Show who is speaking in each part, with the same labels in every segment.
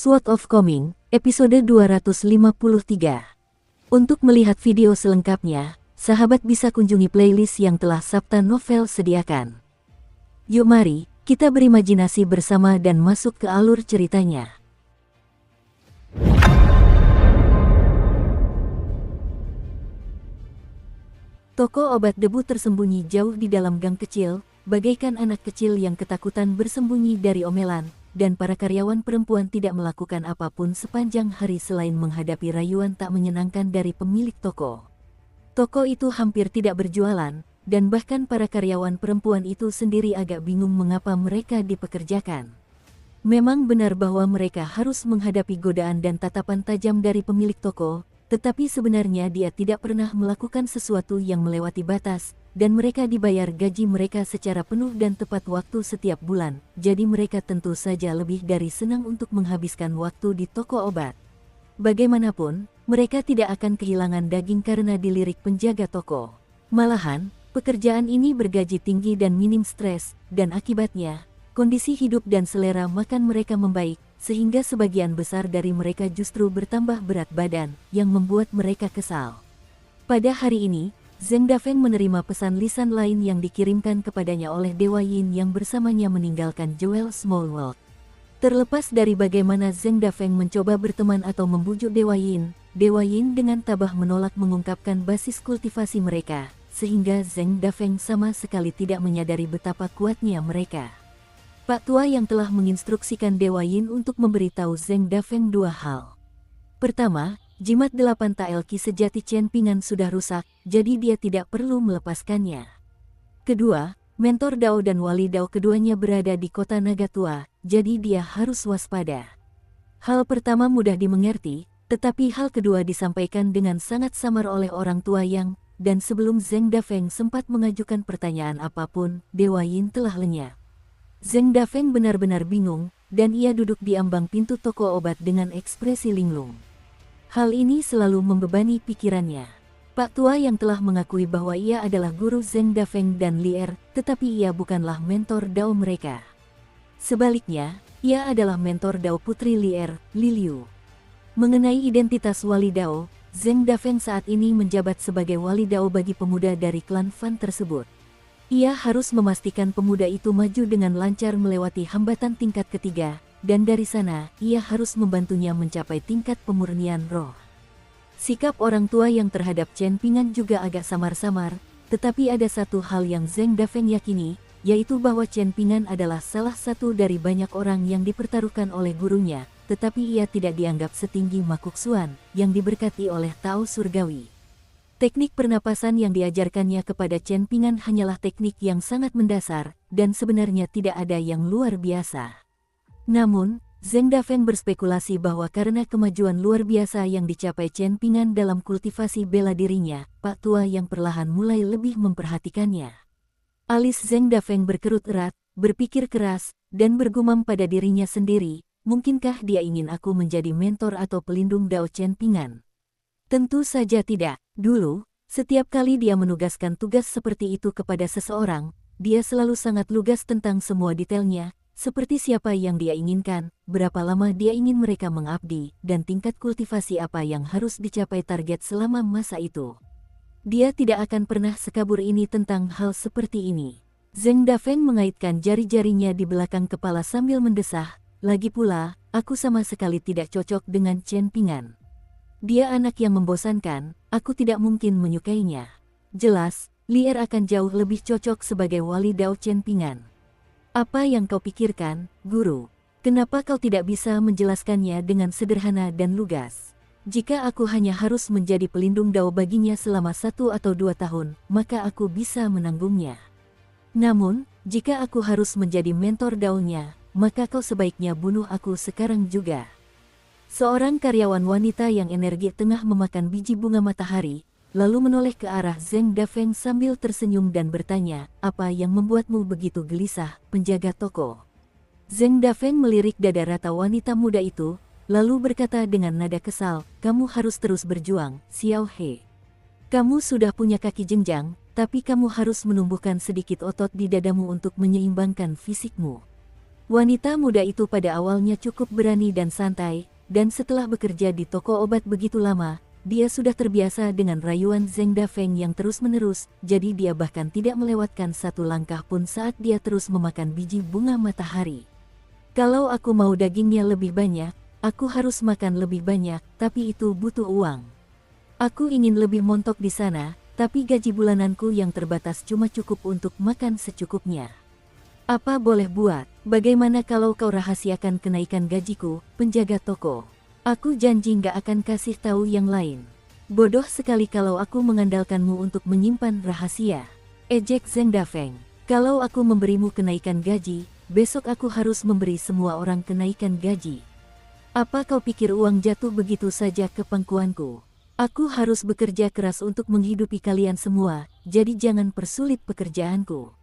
Speaker 1: Sword of Coming, episode 253. Untuk melihat video selengkapnya, sahabat bisa kunjungi playlist yang telah Sabta Novel sediakan. Yuk mari, kita berimajinasi bersama dan masuk ke alur ceritanya. Toko obat debu tersembunyi jauh di dalam gang kecil, bagaikan anak kecil yang ketakutan bersembunyi dari omelan. Dan para karyawan perempuan tidak melakukan apapun sepanjang hari selain menghadapi rayuan tak menyenangkan dari pemilik toko. Toko itu hampir tidak berjualan, dan bahkan para karyawan perempuan itu sendiri agak bingung mengapa mereka dipekerjakan. Memang benar bahwa mereka harus menghadapi godaan dan tatapan tajam dari pemilik toko, tetapi sebenarnya dia tidak pernah melakukan sesuatu yang melewati batas, dan mereka dibayar gaji mereka secara penuh dan tepat waktu setiap bulan, jadi mereka tentu saja lebih dari senang untuk menghabiskan waktu di toko obat. Bagaimanapun, mereka tidak akan kehilangan daging karena dilirik penjaga toko. Malahan, pekerjaan ini bergaji tinggi dan minim stres, dan akibatnya, kondisi hidup dan selera makan mereka membaik, sehingga sebagian besar dari mereka justru bertambah berat badan, yang membuat mereka kesal. Pada hari ini, Zheng Dafeng menerima pesan lisan lain yang dikirimkan kepadanya oleh Dewa Yin yang bersamanya meninggalkan Jewel Small World. Terlepas dari bagaimana Zheng Dafeng mencoba berteman atau membujuk Dewa Yin dengan tabah menolak mengungkapkan basis kultivasi mereka, sehingga Zheng Dafeng sama sekali tidak menyadari betapa kuatnya mereka. Pak Tua yang telah menginstruksikan Dewa Yin untuk memberitahu Zheng Dafeng dua hal. Pertama, jimat 8 Taelki sejati Chen Pingan sudah rusak, jadi dia tidak perlu melepaskannya. Kedua, mentor Dao dan wali Dao keduanya berada di kota Naga Tua, jadi dia harus waspada. Hal pertama mudah dimengerti, tetapi hal kedua disampaikan dengan sangat samar oleh orang tua Yang, dan sebelum Zheng Dafeng sempat mengajukan pertanyaan apapun, Dewa Yin telah lenyap. Zheng Dafeng benar-benar bingung, dan ia duduk di ambang pintu toko obat dengan ekspresi linglung. Hal ini selalu membebani pikirannya. Pak Tua yang telah mengakui bahwa ia adalah guru Zheng Dafeng dan Lier, tetapi ia bukanlah mentor Dao mereka. Sebaliknya, ia adalah mentor Dao putri Lier, Li Liu. Mengenai identitas wali Dao, Zheng Dafeng saat ini menjabat sebagai wali Dao bagi pemuda dari klan Fan tersebut. Ia harus memastikan pemuda itu maju dengan lancar melewati hambatan tingkat ketiga, dan dari sana, ia harus membantunya mencapai tingkat pemurnian roh. Sikap orang tua yang terhadap Chen Pingan juga agak samar-samar, tetapi ada satu hal yang Zheng Dafeng yakini, yaitu bahwa Chen Pingan adalah salah satu dari banyak orang yang dipertaruhkan oleh gurunya, tetapi ia tidak dianggap setinggi Makuk Xuan, yang diberkati oleh Tao Surgawi. Teknik pernapasan yang diajarkannya kepada Chen Pingan hanyalah teknik yang sangat mendasar, dan sebenarnya tidak ada yang luar biasa. Namun, Zheng Dafeng berspekulasi bahwa karena kemajuan luar biasa yang dicapai Chen Pingan dalam kultivasi bela dirinya, Pak Tua yang perlahan mulai lebih memperhatikannya. Alis Zheng Dafeng berkerut erat, berpikir keras, dan bergumam pada dirinya sendiri, mungkinkah dia ingin aku menjadi mentor atau pelindung Dao Chen Pingan? Tentu saja tidak. Dulu, setiap kali dia menugaskan tugas seperti itu kepada seseorang, dia selalu sangat lugas tentang semua detailnya, seperti siapa yang dia inginkan, berapa lama dia ingin mereka mengabdi, dan tingkat kultivasi apa yang harus dicapai target selama masa itu. Dia tidak akan pernah sekabur ini tentang hal seperti ini. Zheng Dafeng mengaitkan jari-jarinya di belakang kepala sambil mendesah, lagi pula, aku sama sekali tidak cocok dengan Chen Pingan. Dia anak yang membosankan, aku tidak mungkin menyukainya. Jelas, Lier akan jauh lebih cocok sebagai wali Dao Chen Pingan. Apa yang kau pikirkan, guru? Kenapa kau tidak bisa menjelaskannya dengan sederhana dan lugas? Jika aku hanya harus menjadi pelindung Dao baginya selama 1 atau 2 tahun, maka aku bisa menanggungnya. Namun, jika aku harus menjadi mentor Dao-nya, maka kau sebaiknya bunuh aku sekarang juga. Seorang karyawan wanita yang energi tengah memakan biji bunga matahari, lalu menoleh ke arah Zheng Dafeng sambil tersenyum dan bertanya, apa yang membuatmu begitu gelisah, penjaga toko? Zheng Dafeng melirik dada rata wanita muda itu, lalu berkata dengan nada kesal, kamu harus terus berjuang, Xiao He. Kamu sudah punya kaki jenjang, tapi kamu harus menumbuhkan sedikit otot di dadamu untuk menyeimbangkan fisikmu. Wanita muda itu pada awalnya cukup berani dan santai, dan setelah bekerja di toko obat begitu lama, dia sudah terbiasa dengan rayuan Zeng Dafeng yang terus-menerus, jadi dia bahkan tidak melewatkan satu langkah pun saat dia terus memakan biji bunga matahari. Kalau aku mau dagingnya lebih banyak, aku harus makan lebih banyak, tapi itu butuh uang. Aku ingin lebih montok di sana, tapi gaji bulananku yang terbatas cuma cukup untuk makan secukupnya. Apa boleh buat? Bagaimana kalau kau rahasiakan kenaikan gajiku, penjaga toko? Aku janji nggak akan kasih tahu yang lain. Bodoh sekali kalau aku mengandalkanmu untuk menyimpan rahasia. Ejek Zeng Dafeng. Kalau aku memberimu kenaikan gaji, besok aku harus memberi semua orang kenaikan gaji. Apa kau pikir uang jatuh begitu saja ke pangkuanku? Aku harus bekerja keras untuk menghidupi kalian semua, jadi jangan persulit pekerjaanku.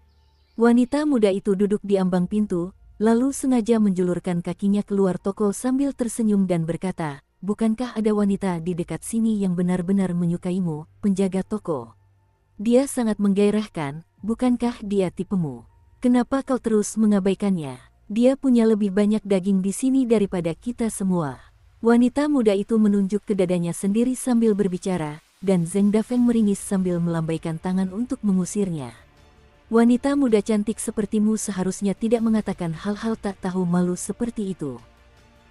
Speaker 1: Wanita muda itu duduk di ambang pintu, lalu sengaja menjulurkan kakinya keluar toko sambil tersenyum dan berkata, "Bukankah ada wanita di dekat sini yang benar-benar menyukaimu, penjaga toko? Dia sangat menggairahkan, bukankah dia tipemu? Kenapa kau terus mengabaikannya? Dia punya lebih banyak daging di sini daripada kita semua." Wanita muda itu menunjuk ke dadanya sendiri sambil berbicara, dan Zeng Dafeng meringis sambil melambaikan tangan untuk mengusirnya. Wanita muda cantik sepertimu seharusnya tidak mengatakan hal-hal tak tahu malu seperti itu.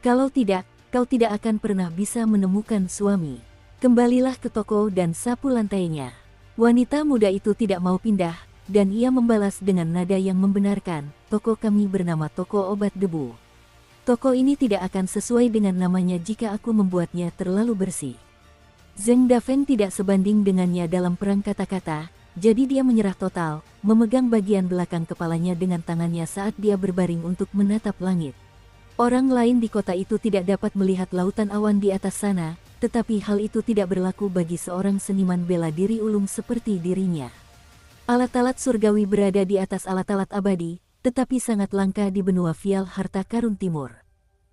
Speaker 1: Kalau tidak, kau tidak akan pernah bisa menemukan suami. Kembalilah ke toko dan sapu lantainya. Wanita muda itu tidak mau pindah, dan ia membalas dengan nada yang membenarkan, "Toko kami bernama Toko Obat Debu. Toko ini tidak akan sesuai dengan namanya jika aku membuatnya terlalu bersih." Zeng Dafeng tidak sebanding dengannya dalam perang kata-kata, jadi dia menyerah total, memegang bagian belakang kepalanya dengan tangannya saat dia berbaring untuk menatap langit. Orang lain di kota itu tidak dapat melihat lautan awan di atas sana, tetapi hal itu tidak berlaku bagi seorang seniman bela diri ulung seperti dirinya. Alat-alat surgawi berada di atas alat-alat abadi, tetapi sangat langka di benua Vial Harta Karun Timur.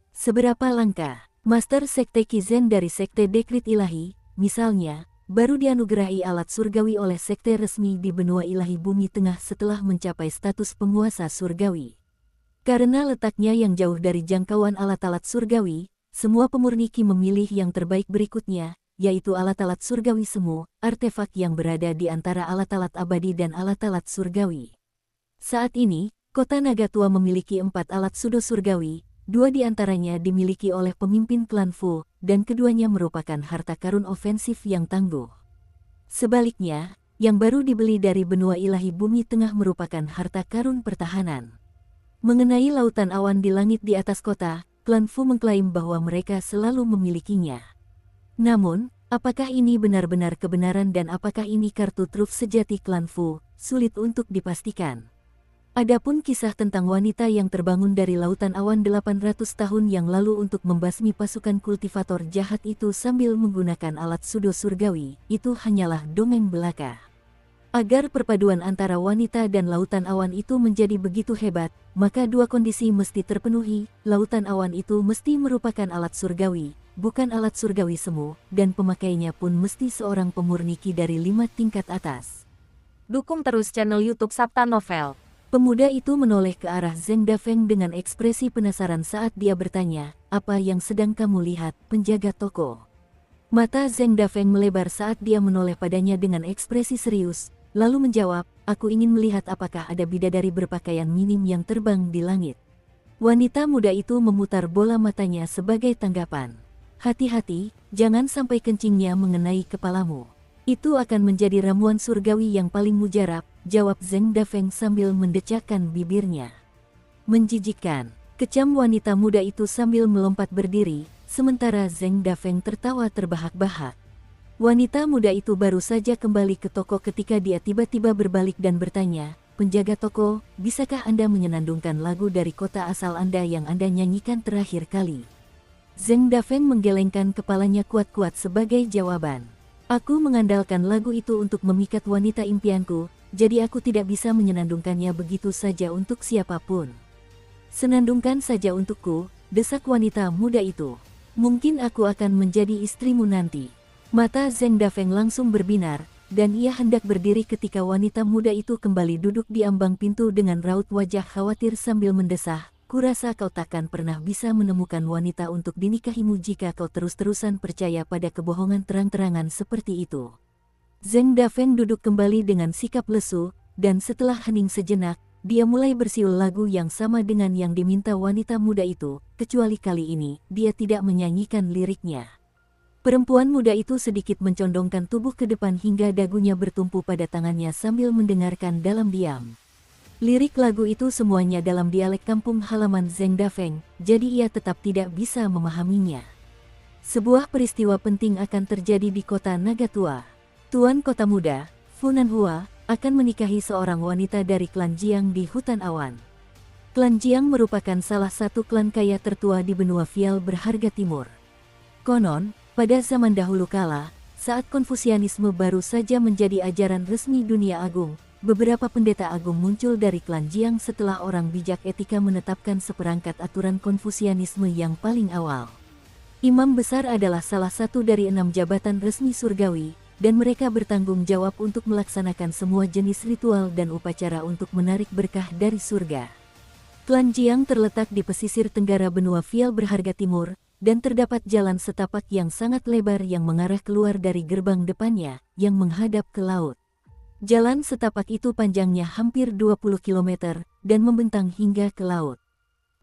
Speaker 1: Seberapa langka? Master Sekte Kizen dari Sekte Dekrit Ilahi, misalnya, baru dianugerahi alat surgawi oleh sekte resmi di benua ilahi bumi tengah setelah mencapai status penguasa surgawi. Karena letaknya yang jauh dari jangkauan alat-alat surgawi, semua pemurniki memilih yang terbaik berikutnya, yaitu alat-alat surgawi semu, artefak yang berada di antara alat-alat abadi dan alat-alat surgawi. Saat ini, kota Nagatua memiliki 4 alat sudo surgawi, 2 di antaranya dimiliki oleh pemimpin klan Fu, dan keduanya merupakan harta karun ofensif yang tangguh. Sebaliknya, yang baru dibeli dari benua ilahi bumi tengah merupakan harta karun pertahanan. Mengenai lautan awan di langit di atas kota, klan Fu mengklaim bahwa mereka selalu memilikinya. Namun, apakah ini benar-benar kebenaran dan apakah ini kartu truf sejati klan Fu, sulit untuk dipastikan. Adapun kisah tentang wanita yang terbangun dari lautan awan 800 tahun yang lalu untuk membasmi pasukan kultivator jahat itu sambil menggunakan alat sudo surgawi, itu hanyalah dongeng belaka. Agar perpaduan antara wanita dan lautan awan itu menjadi begitu hebat, maka 2 kondisi mesti terpenuhi. Lautan awan itu mesti merupakan alat surgawi, bukan alat surgawi semu, dan pemakainya pun mesti seorang pemurniki dari 5 tingkat atas.
Speaker 2: Dukung terus channel YouTube Sabta Novel.
Speaker 1: Pemuda itu menoleh ke arah Zeng Dafeng dengan ekspresi penasaran saat dia bertanya, "Apa yang sedang kamu lihat, penjaga toko?" Mata Zeng Dafeng melebar saat dia menoleh padanya dengan ekspresi serius, lalu menjawab, "Aku ingin melihat apakah ada bidadari berpakaian minim yang terbang di langit." Wanita muda itu memutar bola matanya sebagai tanggapan. "Hati-hati, jangan sampai kencingnya mengenai kepalamu. Itu akan menjadi ramuan surgawi yang paling mujarab," jawab Zeng Dafeng sambil mendecakkan bibirnya. "Menjijikkan," kecam wanita muda itu sambil melompat berdiri, sementara Zeng Dafeng tertawa terbahak-bahak. Wanita muda itu baru saja kembali ke toko ketika dia tiba-tiba berbalik dan bertanya, "Penjaga toko, bisakah Anda menyenandungkan lagu dari kota asal Anda yang Anda nyanyikan terakhir kali?" Zeng Dafeng menggelengkan kepalanya kuat-kuat sebagai jawaban. "Aku mengandalkan lagu itu untuk memikat wanita impianku, jadi aku tidak bisa menyenandungkannya begitu saja untuk siapapun." "Senandungkan saja untukku," desak wanita muda itu. "Mungkin aku akan menjadi istrimu nanti." Mata Zeng Dafeng langsung berbinar, dan ia hendak berdiri ketika wanita muda itu kembali duduk di ambang pintu dengan raut wajah khawatir sambil mendesah, kurasa kau takkan pernah bisa menemukan wanita untuk dinikahimu jika kau terus-terusan percaya pada kebohongan terang-terangan seperti itu. Zheng Dafeng duduk kembali dengan sikap lesu, dan setelah hening sejenak, dia mulai bersiul lagu yang sama dengan yang diminta wanita muda itu, kecuali kali ini, dia tidak menyanyikan liriknya. Perempuan muda itu sedikit mencondongkan tubuh ke depan hingga dagunya bertumpu pada tangannya sambil mendengarkan dalam diam. Lirik lagu itu semuanya dalam dialek kampung halaman Zheng Dafeng, jadi ia tetap tidak bisa memahaminya. Sebuah peristiwa penting akan terjadi di kota Nagatua. Tuan Kota Muda, Fu Nanhua, akan menikahi seorang wanita dari klan Jiang di Hutan Awan. Klan Jiang merupakan salah satu klan kaya tertua di benua Vial berharga timur. Konon, pada zaman dahulu kala, saat Konfusianisme baru saja menjadi ajaran resmi dunia agung, beberapa pendeta agung muncul dari klan Jiang setelah orang bijak etika menetapkan seperangkat aturan Konfusianisme yang paling awal. Imam besar adalah salah satu dari 6 jabatan resmi surgawi, dan mereka bertanggung jawab untuk melaksanakan semua jenis ritual dan upacara untuk menarik berkah dari surga. Klan Jiang terletak di pesisir tenggara benua Vial berharga timur, dan terdapat jalan setapak yang sangat lebar yang mengarah keluar dari gerbang depannya, yang menghadap ke laut. Jalan setapak itu panjangnya hampir 20 km, dan membentang hingga ke laut.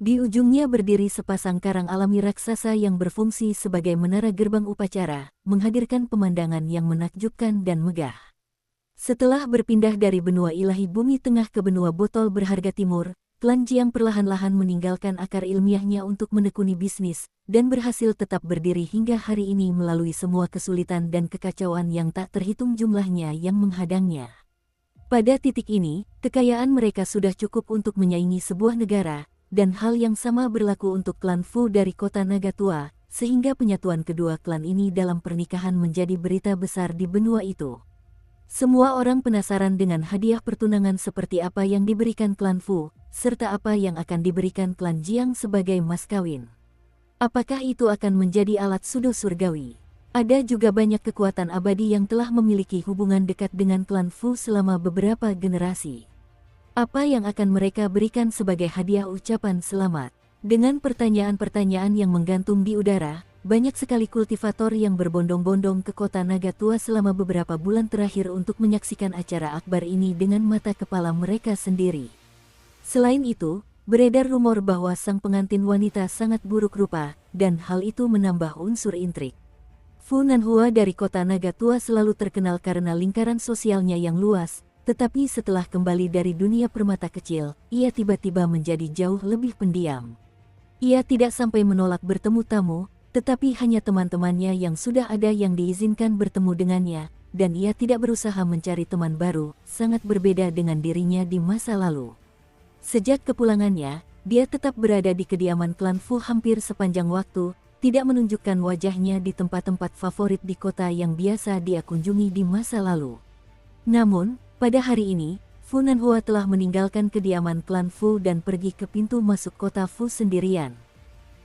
Speaker 1: Di ujungnya berdiri sepasang karang alami raksasa yang berfungsi sebagai menara gerbang upacara, menghadirkan pemandangan yang menakjubkan dan megah. Setelah berpindah dari benua ilahi bumi tengah ke benua botol berharga timur, klan Jiang perlahan-lahan meninggalkan akar ilmiahnya untuk menekuni bisnis, dan berhasil tetap berdiri hingga hari ini melalui semua kesulitan dan kekacauan yang tak terhitung jumlahnya yang menghadangnya. Pada titik ini, kekayaan mereka sudah cukup untuk menyaingi sebuah negara, dan hal yang sama berlaku untuk klan Fu dari kota Nagatua, sehingga penyatuan kedua klan ini dalam pernikahan menjadi berita besar di benua itu. Semua orang penasaran dengan hadiah pertunangan seperti apa yang diberikan klan Fu, serta apa yang akan diberikan klan Jiang sebagai mas kawin. Apakah itu akan menjadi alat sudo surgawi? Ada juga banyak kekuatan abadi yang telah memiliki hubungan dekat dengan klan Fu selama beberapa generasi. Apa yang akan mereka berikan sebagai hadiah ucapan selamat? Dengan pertanyaan-pertanyaan yang menggantung di udara, banyak sekali kultivator yang berbondong-bondong ke kota Nagatua selama beberapa bulan terakhir untuk menyaksikan acara akbar ini dengan mata kepala mereka sendiri. Selain itu, beredar rumor bahwa sang pengantin wanita sangat buruk rupa, dan hal itu menambah unsur intrik. Fu Nanhua dari kota Nagatua selalu terkenal karena lingkaran sosialnya yang luas, tetapi setelah kembali dari dunia permata kecil, ia tiba-tiba menjadi jauh lebih pendiam. Ia tidak sampai menolak bertemu tamu, tetapi hanya teman-temannya yang sudah ada yang diizinkan bertemu dengannya, dan ia tidak berusaha mencari teman baru, sangat berbeda dengan dirinya di masa lalu. Sejak kepulangannya, dia tetap berada di kediaman klan Fu hampir sepanjang waktu, tidak menunjukkan wajahnya di tempat-tempat favorit di kota yang biasa dia kunjungi di masa lalu. Namun, pada hari ini, Fu Nanhua telah meninggalkan kediaman klan Fu dan pergi ke pintu masuk kota Fu sendirian.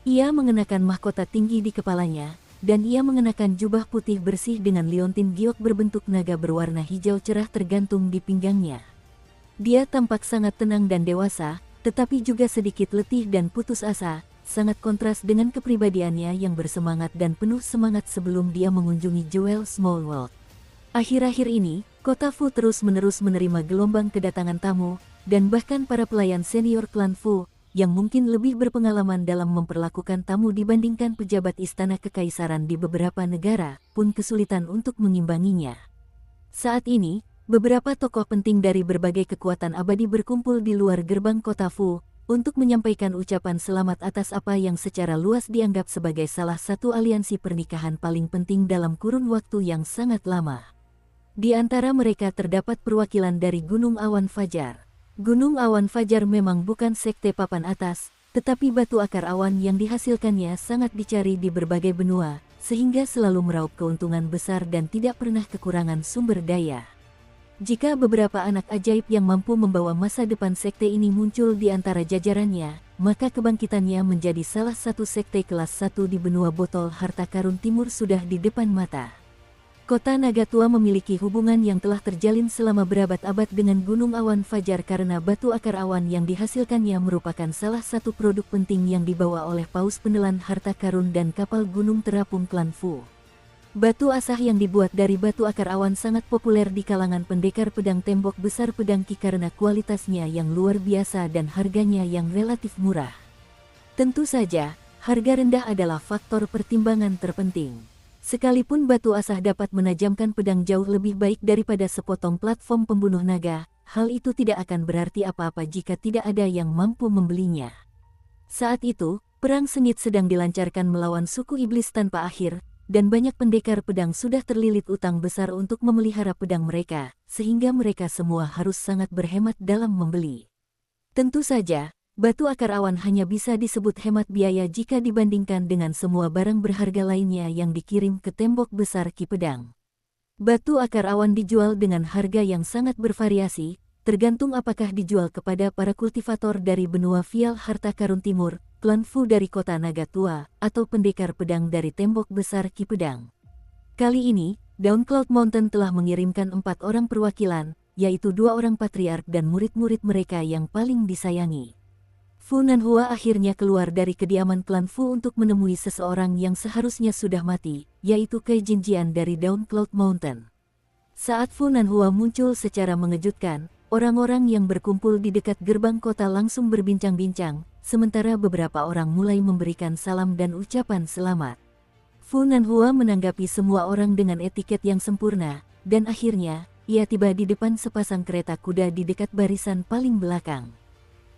Speaker 1: Ia mengenakan mahkota tinggi di kepalanya, dan ia mengenakan jubah putih bersih dengan liontin giok berbentuk naga berwarna hijau cerah tergantung di pinggangnya. Dia tampak sangat tenang dan dewasa, tetapi juga sedikit letih dan putus asa, sangat kontras dengan kepribadiannya yang bersemangat dan penuh semangat sebelum dia mengunjungi Jewel Small World. Akhir-akhir ini, kota Fu terus-menerus menerima gelombang kedatangan tamu, dan bahkan para pelayan senior klan Fu, yang mungkin lebih berpengalaman dalam memperlakukan tamu dibandingkan pejabat istana kekaisaran di beberapa negara, pun kesulitan untuk mengimbanginya. Saat ini, beberapa tokoh penting dari berbagai kekuatan abadi berkumpul di luar gerbang kota Fu, untuk menyampaikan ucapan selamat atas apa yang secara luas dianggap sebagai salah satu aliansi pernikahan paling penting dalam kurun waktu yang sangat lama. Di antara mereka terdapat perwakilan dari Gunung Awan Fajar. Gunung Awan Fajar memang bukan sekte papan atas, tetapi batu akar awan yang dihasilkannya sangat dicari di berbagai benua, sehingga selalu meraup keuntungan besar dan tidak pernah kekurangan sumber daya. Jika beberapa anak ajaib yang mampu membawa masa depan sekte ini muncul di antara jajarannya, maka kebangkitannya menjadi salah satu sekte kelas 1 di benua botol harta karun timur sudah di depan mata. Kota Nagatua memiliki hubungan yang telah terjalin selama berabad-abad dengan Gunung Awan Fajar karena batu akar awan yang dihasilkannya merupakan salah satu produk penting yang dibawa oleh paus penelan harta karun dan kapal gunung terapung klan Fu. Batu asah yang dibuat dari batu akar awan sangat populer di kalangan pendekar pedang tembok besar pedang Qi karena kualitasnya yang luar biasa dan harganya yang relatif murah. Tentu saja, harga rendah adalah faktor pertimbangan terpenting. Sekalipun batu asah dapat menajamkan pedang jauh lebih baik daripada sepotong platform pembunuh naga, hal itu tidak akan berarti apa-apa jika tidak ada yang mampu membelinya. Saat itu, perang sengit sedang dilancarkan melawan suku iblis tanpa akhir, dan banyak pendekar pedang sudah terlilit utang besar untuk memelihara pedang mereka, sehingga mereka semua harus sangat berhemat dalam membeli. Tentu saja, batu akar awan hanya bisa disebut hemat biaya jika dibandingkan dengan semua barang berharga lainnya yang dikirim ke tembok besar Qi Pedang. Batu akar awan dijual dengan harga yang sangat bervariasi, tergantung apakah dijual kepada para kultivator dari benua Vial Harta Karun Timur, klan Fu dari kota Nagatua, atau pendekar pedang dari tembok besar Qi Pedang. Kali ini, Dawn Cloud Mountain telah mengirimkan 4 orang perwakilan, yaitu 2 orang patriark dan murid-murid mereka yang paling disayangi. Fu Nanhua akhirnya keluar dari kediaman klan Fu untuk menemui seseorang yang seharusnya sudah mati, yaitu Cai Jinjian dari Dawn Cloud Mountain. Saat Fu Nanhua muncul secara mengejutkan, orang-orang yang berkumpul di dekat gerbang kota langsung berbincang-bincang, sementara beberapa orang mulai memberikan salam dan ucapan selamat. Fu Nanhua menanggapi semua orang dengan etiket yang sempurna, dan akhirnya, ia tiba di depan sepasang kereta kuda di dekat barisan paling belakang.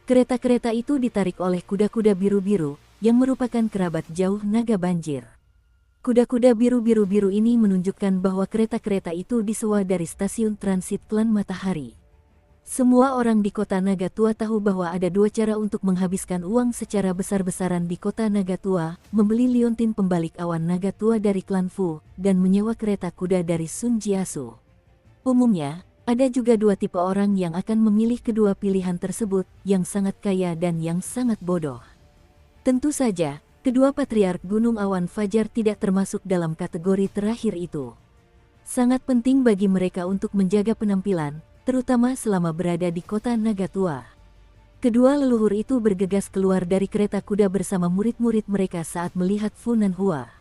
Speaker 1: Kereta-kereta itu ditarik oleh kuda-kuda biru-biru, yang merupakan kerabat jauh naga banjir. Kuda-kuda biru-biru ini menunjukkan bahwa kereta-kereta itu disewa dari stasiun transit klan Matahari. Semua orang di kota Nagatua tahu bahwa ada 2 cara untuk menghabiskan uang secara besar-besaran di kota Nagatua, membeli liontin pembalik awan Nagatua dari klan Fu, dan menyewa kereta kuda dari Sun Jiasu. Umumnya, ada juga 2 tipe orang yang akan memilih kedua pilihan tersebut, yang sangat kaya dan yang sangat bodoh. Tentu saja, kedua patriark Gunung Awan Fajar tidak termasuk dalam kategori terakhir itu. Sangat penting bagi mereka untuk menjaga penampilan, terutama selama berada di kota Nagatua. Kedua leluhur itu bergegas keluar dari kereta kuda bersama murid-murid mereka saat melihat Fu Nanhua.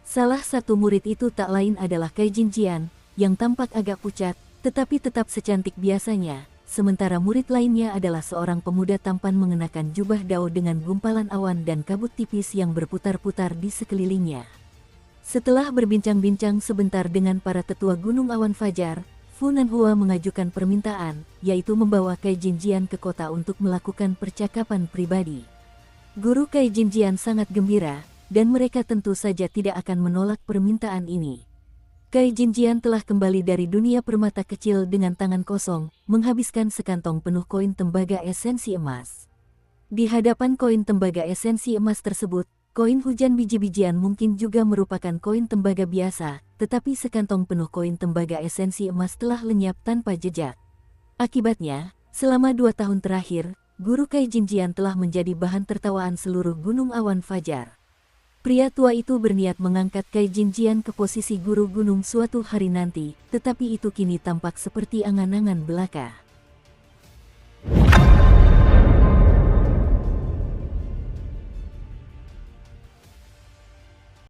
Speaker 1: Salah satu murid itu tak lain adalah Cai Jinjian, yang tampak agak pucat, tetapi tetap secantik biasanya, sementara murid lainnya adalah seorang pemuda tampan mengenakan jubah dao dengan gumpalan awan dan kabut tipis yang berputar-putar di sekelilingnya. Setelah berbincang-bincang sebentar dengan para tetua Gunung Awan Fajar, Fu Nanhua mengajukan permintaan, yaitu membawa Cai Jinjian ke kota untuk melakukan percakapan pribadi. Guru Cai Jinjian sangat gembira, dan mereka tentu saja tidak akan menolak permintaan ini. Cai Jinjian telah kembali dari dunia permata kecil dengan tangan kosong, menghabiskan sekantong penuh koin tembaga esensi emas. Di hadapan koin tembaga esensi emas tersebut, koin hujan biji-bijian mungkin juga merupakan koin tembaga biasa, tetapi sekantong penuh koin tembaga esensi emas telah lenyap tanpa jejak. Akibatnya, selama 2 tahun terakhir, Guru Cai Jinjian telah menjadi bahan tertawaan seluruh Gunung Awan Fajar. Pria tua itu berniat mengangkat Cai Jinjian ke posisi guru gunung suatu hari nanti, tetapi itu kini tampak seperti angan-angan belaka.